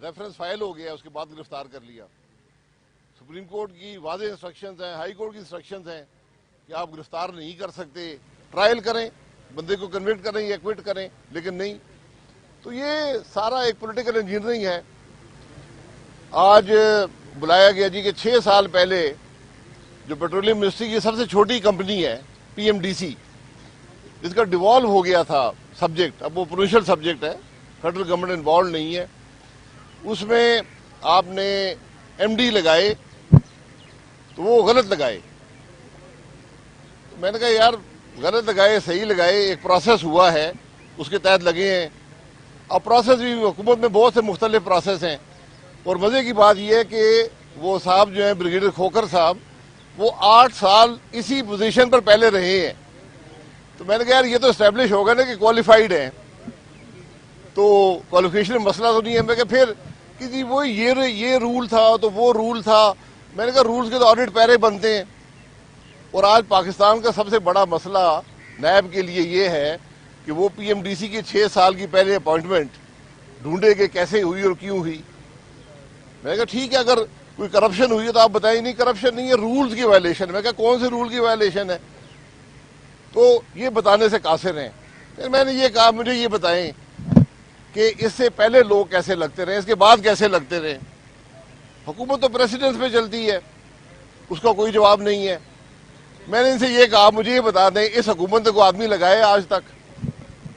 Reference file हो गया, उसके बाद गिरफ्तार कर लिया। सुप्रीम कोर्ट की वाज़ेह इंस्ट्रक्शंस हैं, हाई कोर्ट की इंस्ट्रक्शंस हैं कि आप गिरफ्तार नहीं कर सकते, ट्रायल करें, बंदे को कन्विक्ट करें या एक्विट करें, लेकिन नहीं। तो ये सारा एक पॉलिटिकल इंजीनियरिंग है। आज बुलाया गया जी कि 6 साल पहले जो पेट्रोलियम मिनिस्ट्री की सबसे छोटी कंपनी है PMDC, इसका डिवॉल्व हो गया था सब्जेक्ट, अब वो प्रोविंशियल सब्जेक्ट है, फेडरल गवर्नमेंट इन्वॉल्व नहीं है, उसमें आपने MD लगाए तो वो गलत लगाए। तो मैंने कहा यार गलत लगाए सही लगाए, एक प्रोसेस हुआ है उसके तहत लगे हैं। अब प्रोसेस भी हुकूमत में बहुत से मुख्तलिफ प्रोसेस हैं, और मज़े की बात यह है कि वो साहब जो हैं ब्रिगेडियर खोखर साहब, वो 8 साल इसी पोजीशन पर पहले रहे हैं। तो मैंने कहा यार ये तो इस्टेब्लिश होगा ना कि क्वालिफाइड है, तो क्वालिफिकेशन में मसला तो नहीं है। मैं कहा फिर कि जी वो ये रूल था तो वो रूल था। मैंने कहा रूल्स के तो ऑडिट पैरे बनते हैं। और आज पाकिस्तान का सबसे बड़ा मसला नैब के लिए ये है कि वो PMDC की 6 साल की पहले अपॉइंटमेंट ढूंढे कि कैसे हुई और क्यों हुई। मैंने कहा ठीक है, अगर कोई करप्शन हुई है तो आप बताएं। नहीं, करप्शन नहीं है, रूल्स की वायलेशन। मैं कहा कौन से रूल की वायलेशन है? तो ये बताने से कासिर हैं। फिर मैंने ये कहा मुझे ये बताएं कि इससे पहले लोग कैसे लगते रहे, इसके बाद कैसे लगते रहे। हुकूमत तो प्रेसिडेंस पे चलती है, उसका कोई जवाब नहीं है। मैंने इनसे ये कहा मुझे ये बता दें इस हुकूमत को आदमी लगाया आज तक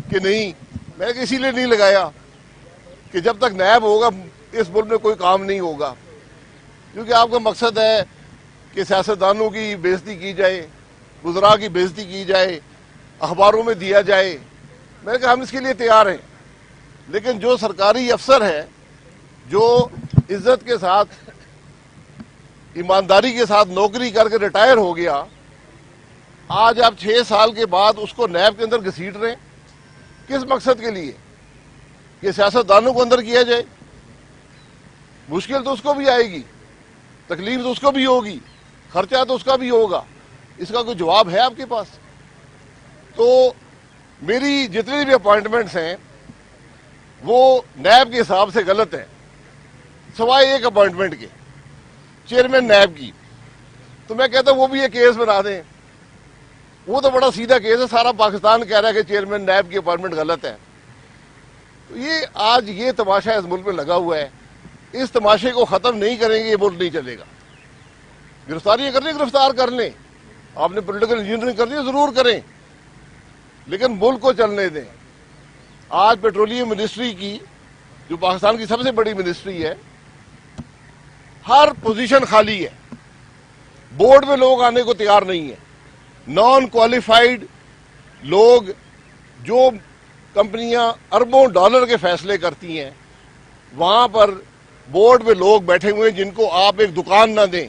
कि नहीं? मैंने इसीलिए नहीं लगाया कि जब तक नैब होगा इस मुल्क में कोई काम नहीं होगा, क्योंकि आपका मकसद है कि सियासतदानों की बेइज्जती की जाए, वुज़रा की बेइज्जती की जाए, अखबारों में दिया जाए। मैंने कहा हम इसके लिए तैयार हैं, लेकिन जो सरकारी अफसर है जो इज्जत के साथ ईमानदारी के साथ नौकरी करके रिटायर हो गया, आज आप 6 साल के बाद उसको नैब के अंदर घसीट रहे हैं। किस मकसद के लिए? कि सियासतदानों को अंदर किया जाए। मुश्किल तो उसको भी आएगी, तकलीफ तो उसको भी होगी, खर्चा तो उसका भी होगा। इसका कोई जवाब है आपके पास? तो मेरी जितनी भी अपॉइंटमेंट्स हैं वो नैब के हिसाब से गलत है, सवाए एक अपॉइंटमेंट के, चेयरमैन नैब की। तो मैं कहता हूं वो भी ये केस बना दें। वो तो बड़ा सीधा केस है, सारा पाकिस्तान कह रहा है कि चेयरमैन नैब की अपॉइंटमेंट गलत है। तो ये आज ये तमाशा इस मुल्क में लगा हुआ है, इस तमाशे को खत्म नहीं करेंगे ये मुल्क नहीं चलेगा। गिरफ्तारियां करनी गिरफ्तार कर लें, आपने पॉलिटिकल इंजीनियरिंग करनी है जरूर करें, लेकिन मुल्क को चलने दें। आज पेट्रोलियम मिनिस्ट्री की जो पाकिस्तान की सबसे बड़ी मिनिस्ट्री है, हर पोजीशन खाली है, बोर्ड में लोग आने को तैयार नहीं है। नॉन क्वालिफाइड लोग, जो कंपनियां अरबों डॉलर के फैसले करती हैं, वहां पर बोर्ड में लोग बैठे हुए हैं जिनको आप एक दुकान ना दें।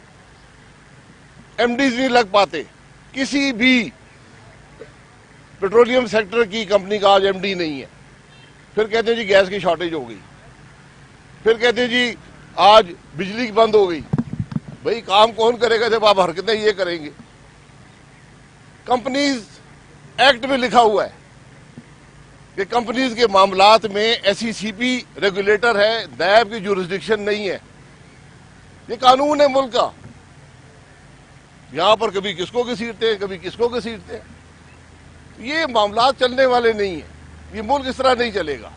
MDs नहीं लग पाते। किसी भी पेट्रोलियम सेक्टर की कंपनी का आज MD नहीं है। फिर कहते हैं जी गैस की शॉर्टेज हो गई, फिर कहते हैं जी आज बिजली बंद हो गई। भाई काम कौन करेगा जब आप हरकतें ये करेंगे? कंपनीज एक्ट में लिखा हुआ है कि कंपनीज के मामलात में SECP रेगुलेटर है, नैब की जुरिस्डिक्शन नहीं है। ये कानून है मुल्क का। यहां पर कभी किसको घसीटते हैं, कभी किसको घसीटते हैं। ये मामलात चलने वाले नहीं है, ये मुल्क इस तरह नहीं चलेगा।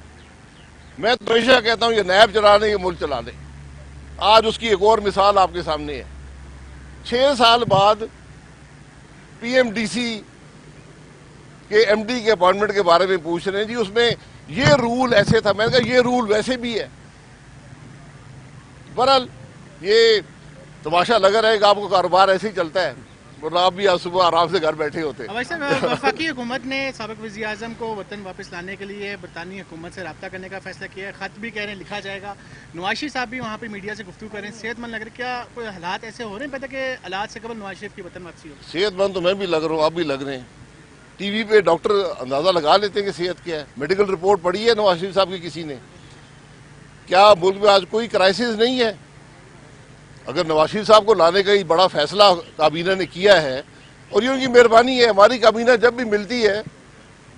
मैं तो हमेशा कहता हूं ये नैब चला दें, ये मुल्क चला दें। आज उसकी एक और मिसाल आपके सामने है। 6 साल बाद PMDC के MD के अपॉइंटमेंट के बारे में पूछ रहे हैं जी, उसमें ये रूल ऐसे था। मैंने कहा ये रूल वैसे भी है। बहरहाल ये तमाशा लगा रहेगा, आपको कारोबार ऐसे ही चलता है, वरना आप भी आज सुबह आराम से घर बैठे होते। वफाकी हुकूमत ने साबिक वज़ीर आज़म को वतन वापस लाने के लिए बरतानी हुकूमत से रब्ता करने का फैसला किया है। खत भी कह रहे हैं लिखा जाएगा। नवाज शरीफ साहब भी वहाँ पे मीडिया से गुफ्तगू करें, सेहतमंद लग रहे। क्या कोई हालात ऐसे हो रहे हैं पता कि हालात से कबल नवाज शरीफ की वतन वापसी हो? सेहतमंद तो मैं भी लग रहा हूँ, आप भी लग रहे हैं। TV पे डॉक्टर अंदाजा लगा लेते हैं कि सेहत क्या है। मेडिकल रिपोर्ट पढ़ी है नवाज शरीफ साहब की किसी ने? क्या मुल्क में आज कोई क्राइसिस नहीं है? अगर नवाज शरीफ साहब को लाने का ही बड़ा फैसला काबीना ने किया है, और ये उनकी मेहरबानी है। हमारी काबीना जब भी मिलती है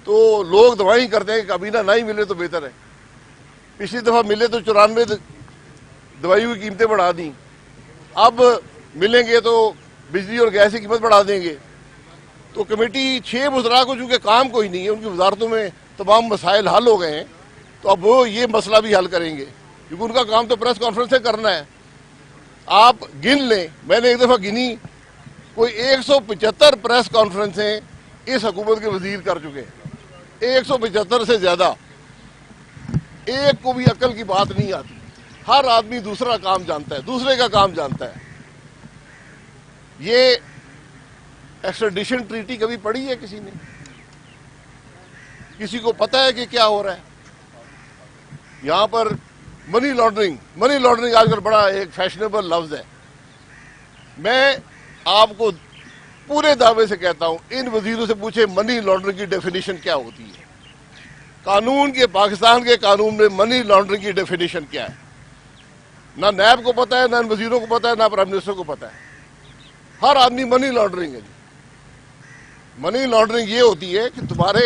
तो लोग दवाई करते हैं कि काबीना ना ही मिले तो बेहतर है। पिछली दफा मिले तो 94 दवाइयों की कीमतें बढ़ा दी, अब मिलेंगे तो बिजली और गैस की कीमत बढ़ा देंगे। तो कमेटी 6 वज़रा को चूँकि काम कोई नहीं है, उनकी वजारतों में तमाम मसाइल हल हो गए हैं, तो अब वो ये मसला भी हल करेंगे, क्योंकि उनका काम तो प्रेस कॉन्फ्रेंस से करना है। आप गिन लें, मैंने एक दफ़ा गिनी, कोई 175 प्रेस कॉन्फ्रेंसें इस हुकूमत के वजीर कर चुके हैं, 175 से ज़्यादा। एक को भी अकल की बात नहीं आती, हर आदमी दूसरा काम जानता है, दूसरे का काम जानता है। ये एक्स्ट्राडिशन ट्रीटी कभी पढ़ी है किसी ने? किसी को पता है कि क्या हो रहा है यहाँ पर? मनी लॉन्ड्रिंग आजकल बड़ा एक फैशनेबल लफ्ज है। मैं आपको पूरे दावे से कहता हूं, इन वजीरों से पूछे मनी लॉन्ड्रिंग की डेफिनेशन क्या होती है। कानून के, पाकिस्तान के कानून में मनी लॉन्ड्रिंग की डेफिनेशन क्या है? ना नैब को पता है, ना इन वजीरों को पता है, ना प्राइम मिनिस्टर को पता है। हर आदमी मनी लॉन्ड्रिंग है जी। मनी लॉन्ड्रिंग ये होती है कि तुम्हारे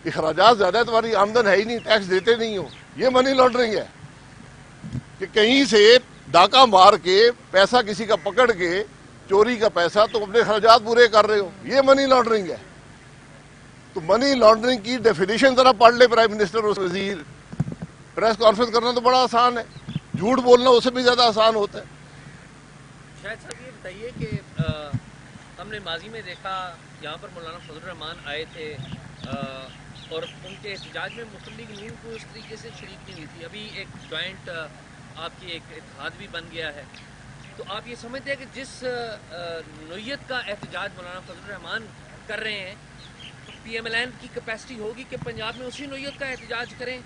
इखराजात ज्यादा है, तुम्हारी आमदन है ही नहीं, टैक्स देते नहीं हो, ये मनी लॉन्ड्रिंग है। कि कहीं से डाका मार के पैसा किसी का पकड़ के, चोरी का पैसा, तो अपने खर्चात पूरे कर रहे हो, ये मनी लॉन्ड्रिंग है। तो मनी लॉन्ड्रिंग की डेफिनेशन जरा पढ़ ले प्राइम मिनिस्टर और वजीर। प्रेस कॉन्फ्रेंस करना तो बड़ा आसान है, झूठ बोलना उससे भी ज्यादा आसान होता है। शायद साहब ये बताइए कि हमने माजी में देखा यहाँ पर मौलाना फजल रहमान आए थे और उनके एहतजाज में मुस्लिम लीग नून को इस तरीके से शरीक नहीं हुई थी। अभी एक जॉइंट आपकी एक इत्तेहाद भी बन गया है, तो आप ये समझते हैं कि जिस नोयत का एहतजाज मौलाना फजल रहमान कर रहे हैं, तो PMLN की कैपेसिटी होगी कि पंजाब में उसी नोयत का एहतजाज करें,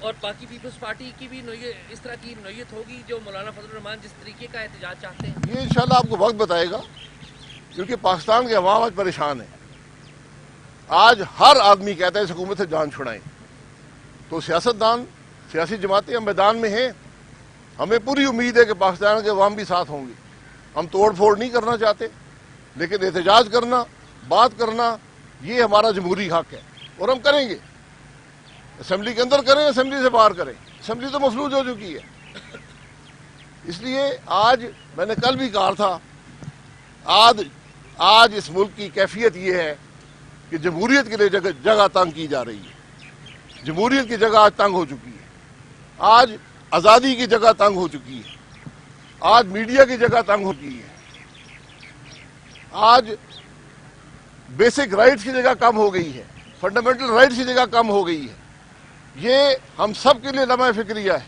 और बाकी पीपल्स पार्टी की भी नोयत इस तरह की नोयत होगी जो मौलाना फजल रहमान जिस तरीके का एहतजाज चाहते हैं? ये इंशाल्लाह आपको वक्त बताएगा, क्योंकि पाकिस्तान के अवाम आज परेशान है। आज हर आदमी कहता है इस हुकूमत से जान छुड़ाएं। तो सियासतदान, सियासी जमातें हम मैदान में हैं, हमें पूरी उम्मीद है कि पाकिस्तान के अवाम भी साथ होंगे। हम तोड़ फोड़ नहीं करना चाहते, लेकिन एहतजाज करना, बात करना, ये हमारा जमहूरी हक है और हम करेंगे। असेंबली के अंदर करें, असेंबली से बाहर करें, असेंबली तो मफलूज हो चुकी है। इसलिए आज मैंने कल भी कहा था, आज इस मुल्क की कैफियत ये है कि जमहूरियत के लिए जगह तंग की जा रही है। जमहूरियत की जगह आज तंग हो चुकी है, आज आज़ादी की जगह तंग हो चुकी है, आज मीडिया की जगह तंग हो चुकी है, आज बेसिक राइट्स की जगह कम हो गई है, फंडामेंटल राइट्स की जगह कम हो गई है। ये हम सब के लिए लम्हा फिक्रिया है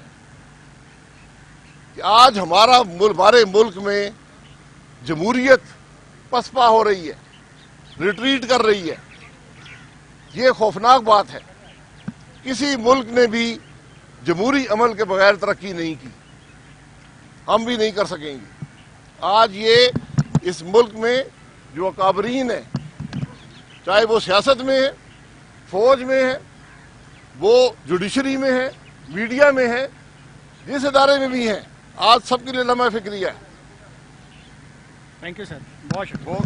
कि आज हमारे मुल्क में जमहूरियत पसपा हो रही है, रिट्रीट कर रही है। ये खौफनाक बात है। किसी मुल्क ने भी जमहूरी अमल के बगैर तरक्की नहीं की, हम भी नहीं कर सकेंगे। आज ये इस मुल्क में जो अकाबरीन है, चाहे वो सियासत में है, फौज में है, वो जुडिशरी में है, मीडिया में है, जिस इदारे में भी हैं, आज सबके लिए लम्हा फिक्रिया है। थैंक यू सर, बहुत शुक्रिया।